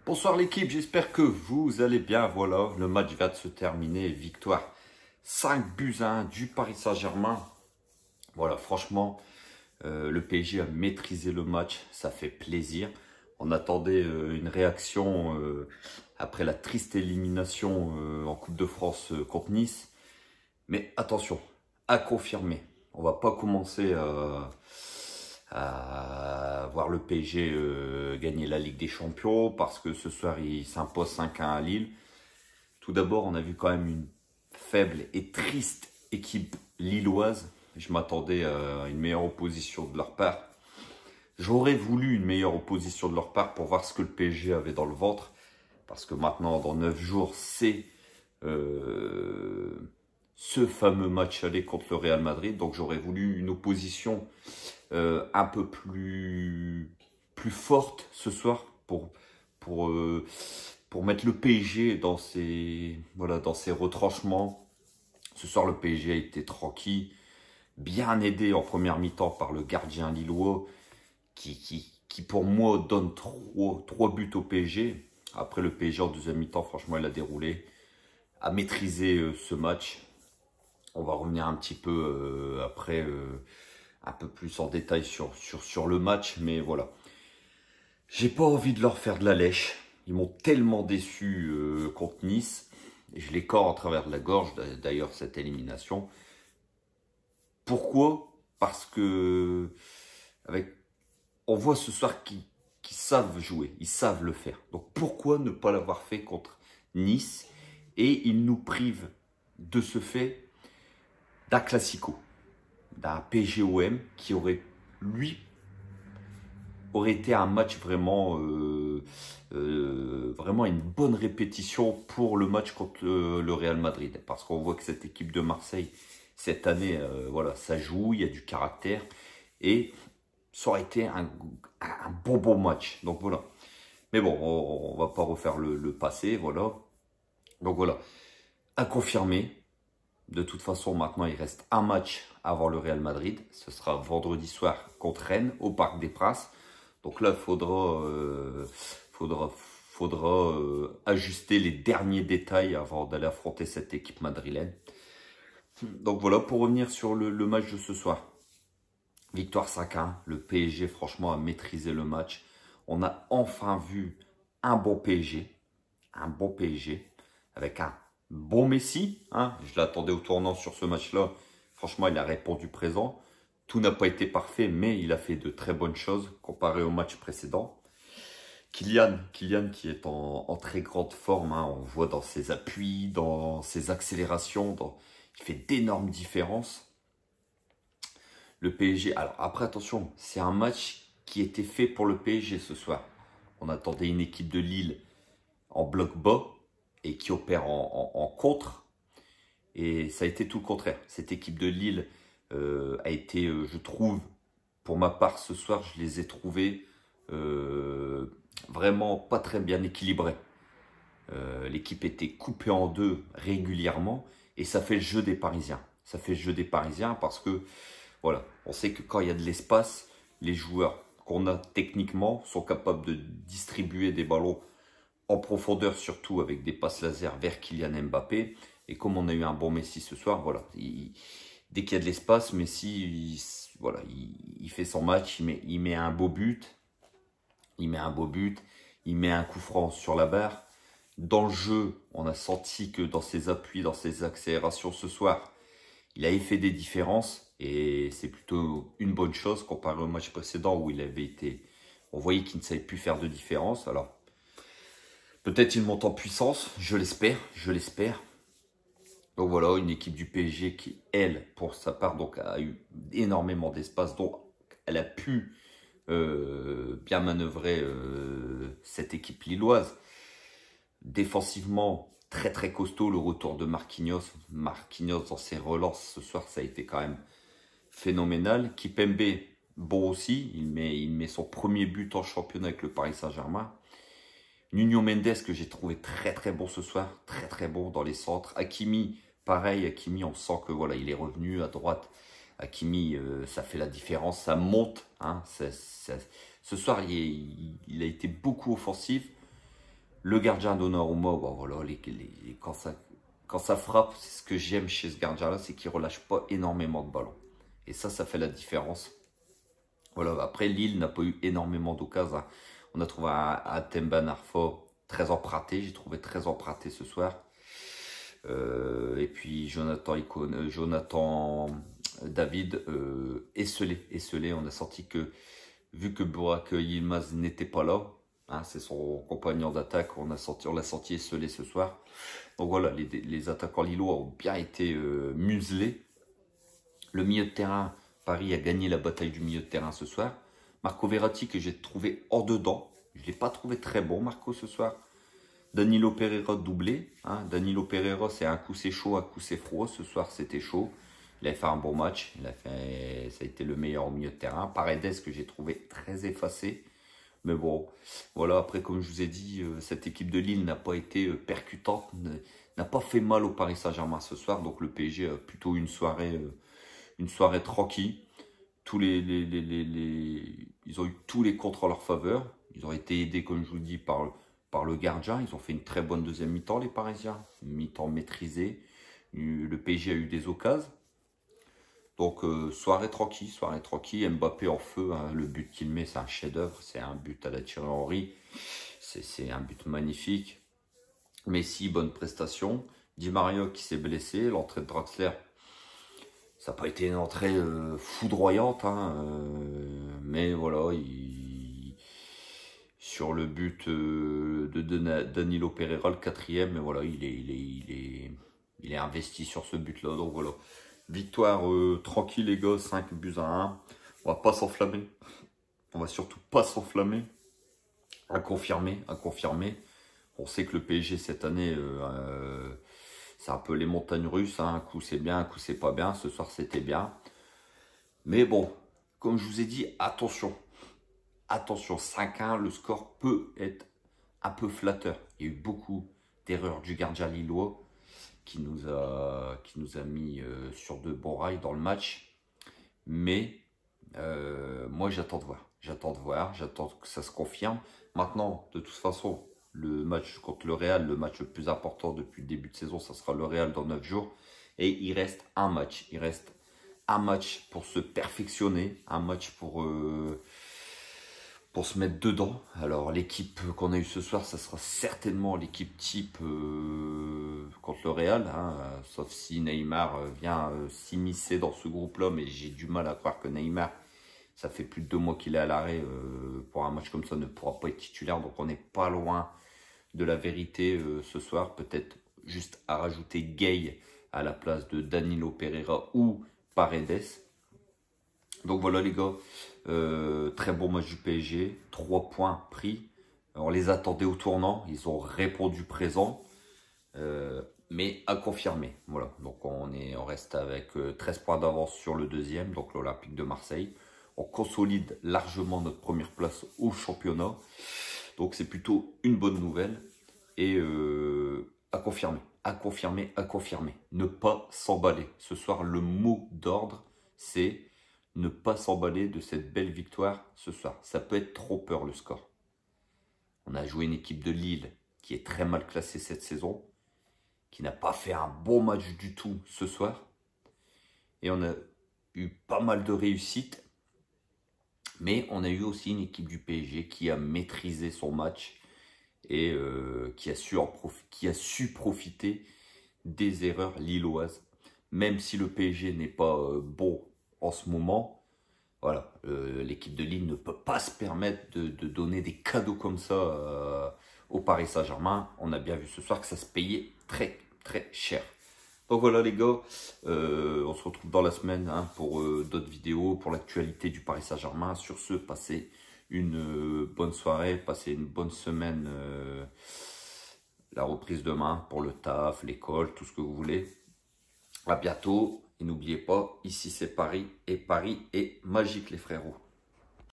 Bonsoir l'équipe, j'espère que vous allez bien. Voilà, le match vient de se terminer. Victoire 5-1 du Paris Saint-Germain. Voilà, franchement, le PSG a maîtrisé le match. Ça fait plaisir. On attendait une réaction après la triste élimination en Coupe de France contre Nice. Mais attention, à confirmer. On va pas commencer à voir le PSG gagner la Ligue des Champions parce que ce soir il s'impose 5-1 à Lille. Tout d'abord, on a vu quand même une faible et triste équipe lilloise. Je m'attendais à une meilleure opposition de leur part. J'aurais voulu une meilleure opposition de leur part pour voir ce que le PSG avait dans le ventre. Parce que maintenant, dans 9 jours, c'est ce fameux match aller contre le Real Madrid. Donc j'aurais voulu une opposition un peu plus forte ce soir pour, euh, pour mettre le PSG dans ses retranchements. Ce soir, le PSG a été tranquille, bien aidé en première mi-temps par le gardien lillois qui pour moi donne trois buts au PSG. Après, le PSG en deuxième mi-temps, franchement, il a déroulé, a maîtrisé ce match. On va revenir un petit peu après, un peu plus en détail sur le match, mais voilà. J'ai pas envie de leur faire de la lèche. Ils m'ont tellement déçu contre Nice. Et je les cords à travers de la gorge, d'ailleurs, cette élimination. Pourquoi? Parce que on voit ce soir qu'ils savent jouer, ils savent le faire. Donc pourquoi ne pas l'avoir fait contre Nice? Et ils nous privent de ce fait d'un classico, d'un PSGOM qui aurait été un match vraiment une bonne répétition pour le match contre le Real Madrid. Parce qu'on voit que cette équipe de Marseille, cette année, voilà, ça joue, il y a du caractère. Et ça aurait été un bon match. Donc voilà. Mais bon, on va pas refaire le passé, voilà. Donc voilà, à confirmer. De toute façon, maintenant, il reste un match avant le Real Madrid. Ce sera vendredi soir contre Rennes au Parc des Princes. Donc là, il faudra ajuster les derniers détails avant d'aller affronter cette équipe madrilène. Donc voilà, pour revenir sur le match de ce soir. Victoire 5-1. Le PSG, franchement, a maîtrisé le match. On a enfin vu un bon PSG. Un bon PSG avec un bon Messi, hein. Je l'attendais au tournant sur ce match-là. Franchement, il a répondu présent. Tout n'a pas été parfait, mais il a fait de très bonnes choses comparé au match précédent. Kylian qui est en très grande forme, hein. On voit dans ses appuis, dans ses accélérations, il fait d'énormes différences. Le PSG, alors après attention, c'est un match qui était fait pour le PSG ce soir. On attendait une équipe de Lille en bloc bas et qui opère en contre. Et ça a été tout le contraire. Cette équipe de Lille a été, je trouve, pour ma part ce soir, je les ai trouvés vraiment pas très bien équilibrés. L'équipe était coupée en deux régulièrement et ça fait le jeu des Parisiens. Ça fait le jeu des Parisiens parce que, voilà, on sait que quand il y a de l'espace, les joueurs qu'on a techniquement sont capables de distribuer des ballons en profondeur, surtout avec des passes laser vers Kylian Mbappé. Et comme on a eu un bon Messi ce soir, voilà, dès qu'il y a de l'espace, Messi, voilà, il fait son match, il met un beau but, il met un coup franc sur la barre. Dans le jeu, on a senti que dans ses appuis, dans ses accélérations ce soir, il avait fait des différences et c'est plutôt une bonne chose comparé au match précédent où on voyait qu'il ne savait plus faire de différence. Alors, peut-être il monte en puissance, je l'espère. Donc voilà, une équipe du PSG qui, elle, pour sa part, donc, a eu énormément d'espace, donc elle a pu bien manœuvrer cette équipe lilloise. Défensivement, très très costaud, le retour de Marquinhos. Marquinhos dans ses relances ce soir, ça a été quand même phénoménal. Kipembe, bon aussi, il met son premier but en championnat avec le Paris Saint-Germain. Nuno Mendes que j'ai trouvé très très bon ce soir, très très bon dans les centres. Hakimi, pareil, Hakimi on sent que voilà, il est revenu à droite. Hakimi, ça fait la différence, ça monte. Hein, ce soir, il a été beaucoup offensif. Le gardien Donnarumma, bon, voilà, quand ça frappe, c'est ce que j'aime chez ce gardien-là, c'est qu'il ne relâche pas énormément de ballons. Et ça fait la différence. Voilà, après, Lille n'a pas eu énormément d'occasions, hein. On a trouvé un Temba Narfa très emprunté, j'ai trouvé très emprunté ce soir. Et puis Jonathan David esselé. On a senti que, vu que Burak Yilmaz n'était pas là, hein, c'est son compagnon d'attaque, on l'a senti esselé ce soir. Donc voilà, les attaquants lillois ont bien été muselés. Le milieu de terrain, Paris a gagné la bataille du milieu de terrain ce soir. Marco Verratti, que j'ai trouvé hors dedans. Je ne l'ai pas trouvé très bon, Marco, ce soir. Danilo Pereira doublé. Hein. Danilo Pereira, c'est un coup c'est chaud, un coup c'est froid. Ce soir, c'était chaud. Il a fait un bon match. Ça a été le meilleur au milieu de terrain. Paredes, que j'ai trouvé très effacé. Mais bon, voilà. Après, comme je vous ai dit, cette équipe de Lille n'a pas été percutante, n'a pas fait mal au Paris Saint-Germain ce soir. Donc, le PSG a plutôt une soirée tranquille. Ils ont eu tous les contres en leur faveur. Ils ont été aidés, comme je vous le dis, par le gardien. Ils ont fait une très bonne deuxième mi-temps, les Parisiens. Une mi-temps maîtrisée. Le PSG a eu des occasions. Donc, soirée tranquille. Mbappé en feu, hein. Le but qu'il met, c'est un chef-d'œuvre. C'est un but à la Thierry Henry. C'est un but magnifique. Messi, bonne prestation. Di Maria qui s'est blessé. L'entrée de Draxler, ça n'a pas été une entrée foudroyante, hein, mais voilà, sur le but de Danilo Pereira, le quatrième, mais voilà, il est investi sur ce but-là. Donc voilà, victoire tranquille les gars, 5-1. On va pas s'enflammer, on va surtout pas s'enflammer, à confirmer. On sait que le PSG cette année, c'est un peu les montagnes russes, hein. Un coup c'est bien, un coup c'est pas bien. Ce soir c'était bien. Mais bon, comme je vous ai dit, attention. Attention, 5-1, le score peut être un peu flatteur. Il y a eu beaucoup d'erreurs du gardien lillois qui nous a mis sur de bons rails dans le match. Mais moi j'attends de voir. J'attends que ça se confirme. Maintenant, de toute façon, le match contre le Real, le match le plus important depuis le début de saison, ça sera le Real dans 9 jours. Et il reste un match. Il reste un match pour se perfectionner, un match pour se mettre dedans. Alors l'équipe qu'on a eue ce soir, ça sera certainement l'équipe type contre le Real, hein, sauf si Neymar vient s'immiscer dans ce groupe-là, mais j'ai du mal à croire que Neymar, ça fait plus de 2 mois qu'il est à l'arrêt, pour un match comme ça, ne pourra pas être titulaire. Donc on n'est pas loin de la vérité ce soir. Peut-être juste à rajouter Gay à la place de Danilo Pereira ou Paredes. Donc voilà les gars, très bon match du PSG, 3 points pris. On les attendait au tournant, ils ont répondu présent, mais à confirmer. Voilà, donc on reste avec 13 points d'avance sur le deuxième, donc l'Olympique de Marseille. On consolide largement notre première place au championnat. Donc c'est plutôt une bonne nouvelle. Et à confirmer. Ne pas s'emballer. Ce soir, le mot d'ordre, c'est ne pas s'emballer de cette belle victoire ce soir. Ça peut être trop peur le score. On a joué une équipe de Lille qui est très mal classée cette saison, qui n'a pas fait un bon match du tout ce soir. Et on a eu pas mal de réussites. Mais on a eu aussi une équipe du PSG qui a maîtrisé son match et qui a su profiter des erreurs lilloises. Même si le PSG n'est pas bon en ce moment, voilà, l'équipe de Lille ne peut pas se permettre de donner des cadeaux comme ça au Paris Saint-Germain. On a bien vu ce soir que ça se payait très très cher. Donc voilà les gars, on se retrouve dans la semaine, hein, pour d'autres vidéos, pour l'actualité du Paris Saint-Germain. Sur ce, passez une bonne soirée, passez une bonne semaine, la reprise demain pour le taf, l'école, tout ce que vous voulez. À bientôt et n'oubliez pas, ici c'est Paris et Paris est magique les frérots.